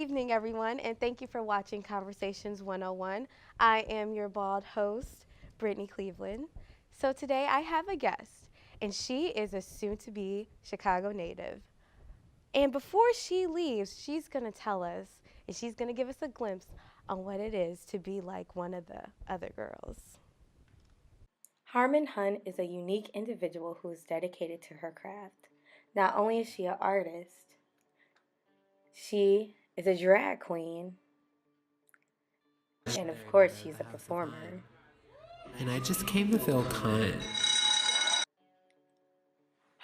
evening, everyone, and thank you for watching Conversations 101. I am your bald host, Brittany Cleveland. So today I have a guest, and she is a soon to be Chicago native. And before she leaves, she's going to tell us, and she's going to give us a glimpse on what it is to be like one of the other girls. Harmen Hun is a unique individual who is dedicated to her craft. Not only is she an artist, she is a drag queen, and of course, she's a performer. And I just came to feel kind.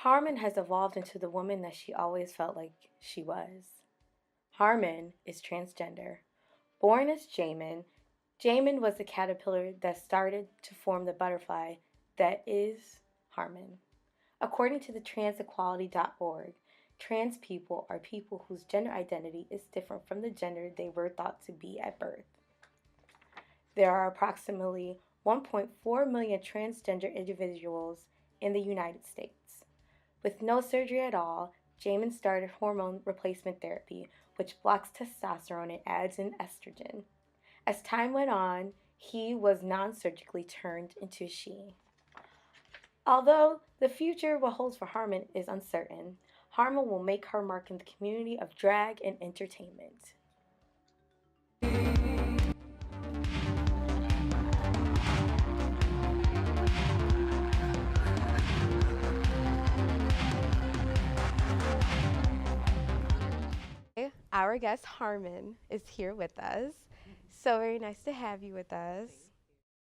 Harmen has evolved into the woman that she always felt like she was. Harmen is transgender. Born as Jamin, Jamin was the caterpillar that started to form the butterfly that is Harmen. According to the transequality.org, trans people are people whose gender identity is different from the gender they were thought to be at birth. There are approximately 1.4 million transgender individuals in the United States. With no surgery at all, Jamin started hormone replacement therapy, which blocks testosterone and adds in estrogen. As time went on, he was non-surgically turned into she. Although the future what holds for Harmen is uncertain, Harmen will make her mark in the community of drag and entertainment. Our guest Harmen is here with us. So very nice to have you with us.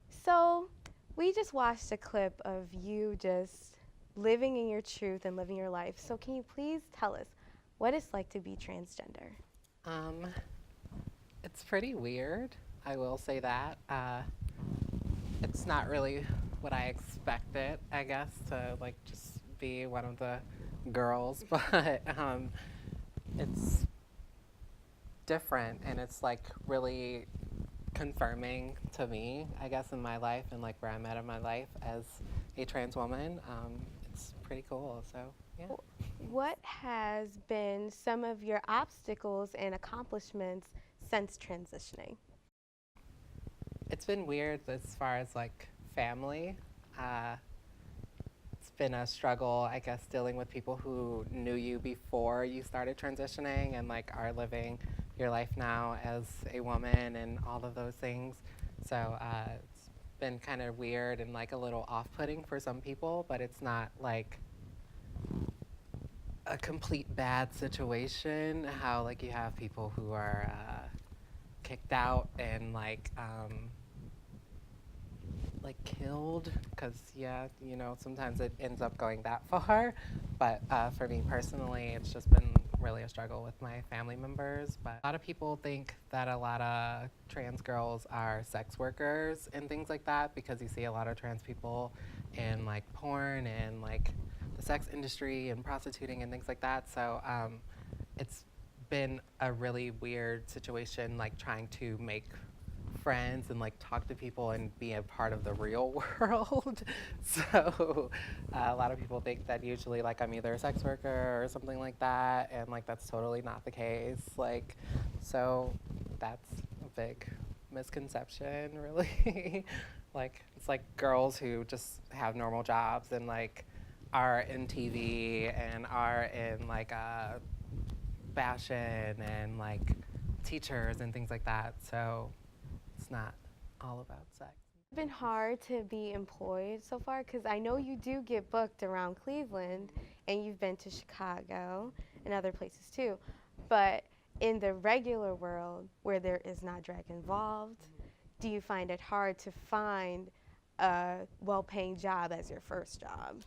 So we just watched a clip of you just living in your truth and living your life. So can you please tell us what it's like to be transgender? Um, it's pretty weird. I will say that. It's not really what I expected, I guess, to like just be one of the girls, but it's different and it's like really confirming to me, I guess, in my life and like where I'm at in my life as a trans woman. It's pretty cool. So yeah. What has been some of your obstacles and accomplishments since transitioning? It's been weird as far as like family. It's been a struggle, I guess, dealing with people who knew you before you started transitioning and like are living your life now as a woman and all of those things. So it's been kind of weird and like a little off-putting for some people, but it's not like a complete bad situation. How like you have people who are kicked out and like killed, because yeah, you know, sometimes it ends up going that far. But for me personally, it's just been really a struggle with my family members. But a lot of people think that a lot of trans girls are sex workers and things like that, because you see a lot of trans people in like porn and like the sex industry and prostituting and things like that. So it's been a really weird situation, like trying to make friends and like talk to people and be a part of the real world. So a lot of people think that usually like I'm either a sex worker or something like that, and like that's totally not the case. Like, so that's a big misconception, really. Like it's like girls who just have normal jobs and like are in TV and are in like fashion and like teachers and things like that. So it's not all about sex. It's been hard to be employed so far because I know you do get booked around Cleveland and you've been to Chicago and other places too. But in the regular world where there is not drag involved, do you find it hard to find a well-paying job as your first job?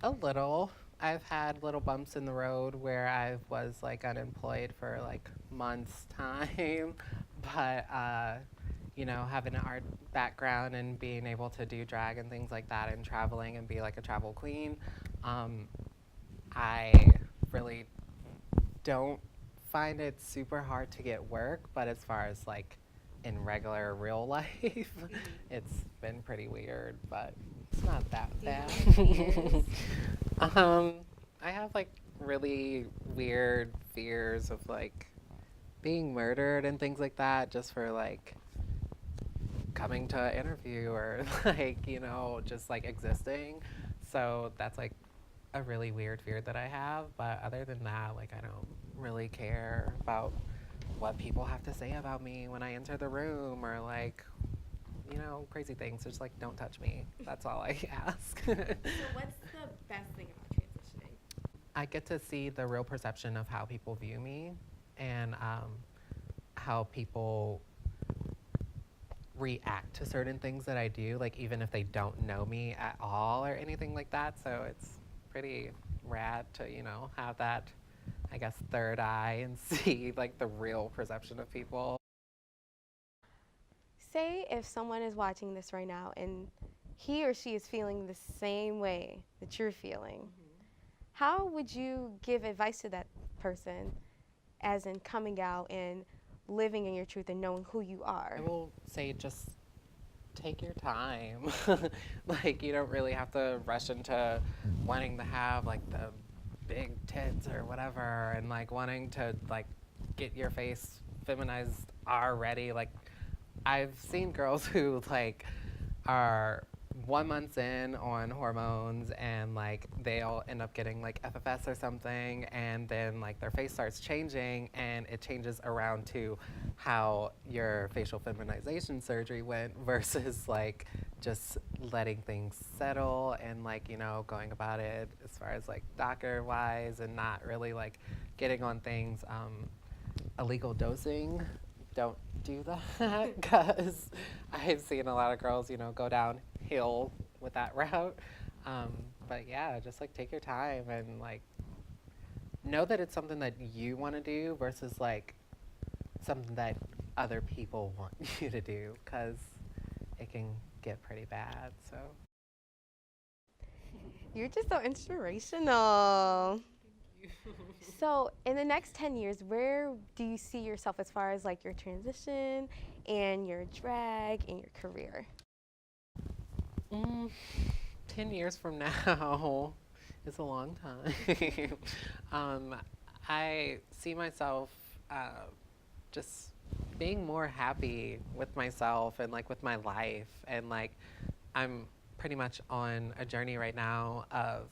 A little. I've had little bumps in the road where I was like unemployed for like months time, but you know, having an art background and being able to do drag and things like that and traveling and be like a travel queen, I really don't find it super hard to get work, but as far as like in regular real life, it's been pretty weird, but it's not that bad. I have like really weird fears of like being murdered and things like that just for like coming to an interview or like, just like existing. So that's like a really weird fear that I have. But other than that, like I don't really care about what people have to say about me when I enter the room or like, crazy things. Just like don't touch me. That's all I ask. So what's the best thing about transitioning? I get to see the real perception of how people view me and how people react to certain things that I do, like even if they don't know me at all or anything like that. So it's pretty rad to, have that, I guess, third eye and see like the real perception of people. Say if someone is watching this right now and he or she is feeling the same way that you're feeling, how would you give advice to that person, as in coming out and living in your truth and knowing who you are? I will say just take your time. Like you don't really have to rush into wanting to have like the big tits or whatever and like wanting to like get your face feminized already. Like I've seen girls who like are 1 month in on hormones and like they'll end up getting like FFS or something and then like their face starts changing and it changes around to how your facial feminization surgery went versus like just letting things settle and like going about it as far as like doctor wise and not really like getting on things. Illegal dosing, don't do that because I've seen a lot of girls, go downhill with that route. But yeah, just like take your time and like know that it's something that you want to do versus like something that other people want you to do because it can get pretty bad. So You're just so inspirational. So, in the next 10 years, where do you see yourself as far as like your transition and your drag and your career? mm, 10 years from now is a long time. um, I see myself just being more happy with myself and like with my life and like I'm pretty much on a journey right now of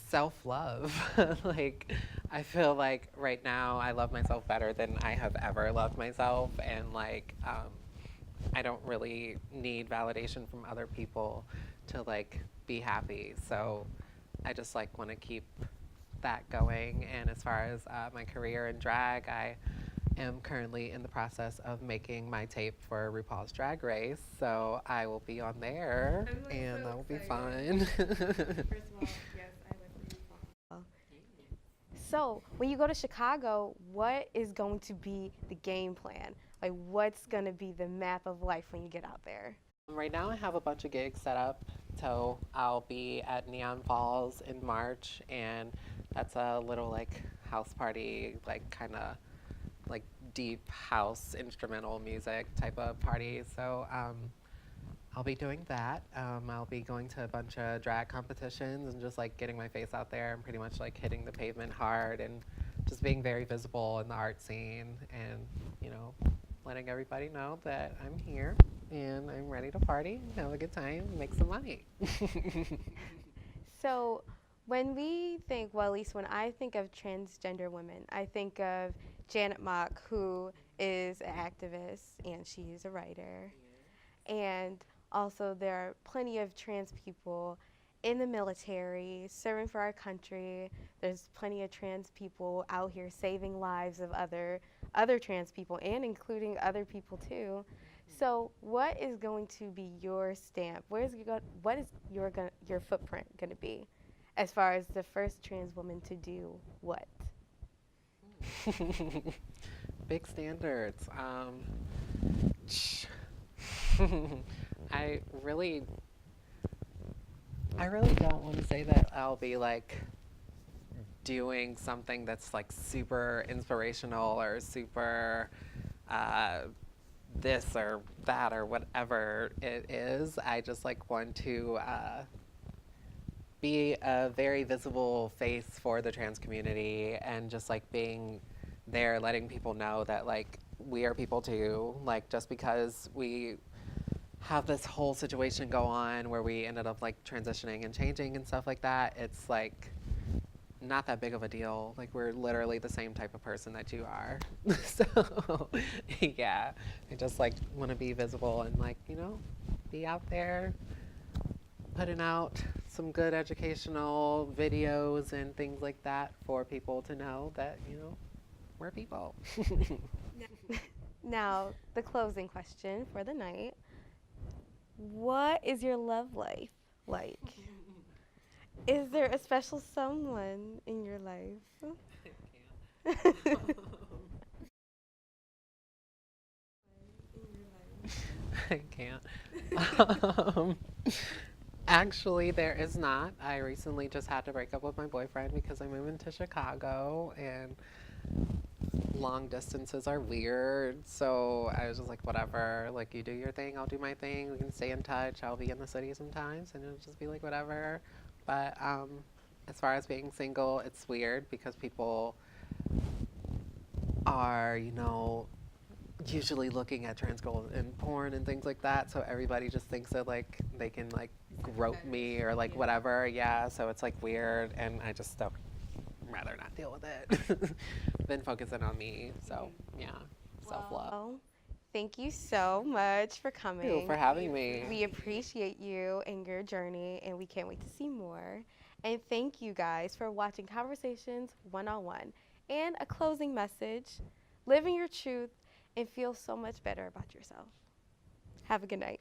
self-love. Like I feel like right now I love myself better than I have ever loved myself and like I don't really need validation from other people to like be happy. So I just like want to keep that going. And as far as my career in drag, I am currently in the process of making my tape for RuPaul's Drag Race. So I will be on there and so that will be excited. fun. First of all, yes, I live for you. So, when you go to Chicago, what is going to be the game plan? Like, what's going to be the map of life when you get out there? Right now I have a bunch of gigs set up. So I'll be at Neon Falls in March and that's a little like house party, like kind of like deep house instrumental music type of party. So I'll be doing that. I'll be going to a bunch of drag competitions and just like getting my face out there and pretty much like hitting the pavement hard and just being very visible in the art scene and, letting everybody know that I'm here and I'm ready to party, have a good time, make some money. So, when we think, well, at least when I think of transgender women, I think of Janet Mock, who is an activist and she's a writer. And also, there are plenty of trans people in the military serving for our country. There's plenty of trans people out here saving lives of other trans people and including other people too. So, what is going to be your stamp? What is your footprint going to be, as far as the first trans woman to do what? Big standards. I really, I really don't want to say that I'll be like doing something that's like super inspirational or super this or that or whatever it is. I just like want to be a very visible face for the trans community and just like being there, letting people know that like we are people too. Like just because we have this whole situation go on where we ended up like transitioning and changing and stuff like that, it's like not that big of a deal. Like we're literally the same type of person that you are. So yeah, I just like want to be visible and like, you know, be out there putting out some good educational videos and things like that for people to know that, you know, we're people. Now, the closing question for the night. What is your love life like? Is there a special someone in your life? I can't. Um, Actually, there is not. I recently just had to break up with my boyfriend because I moved into Chicago and long distances are weird. So I was just like, whatever. Like, you do your thing, I'll do my thing. We can stay in touch. I'll be in the city sometimes and it'll just be like, whatever. But as far as being single, it's weird because people are, you know, usually looking at trans girls in porn and things like that. So everybody just thinks that like they can like grope me or like whatever. Yeah. So it's like weird, and I just don't rather not deal with it than focusing on me. So yeah, self love. Well, thank you so much for Thank you coming. for having me. We appreciate you and your journey, and we can't wait to see more. And thank you guys for watching Conversations One-on-One. And a closing message: live in your truth and feel so much better about yourself. Have a good night.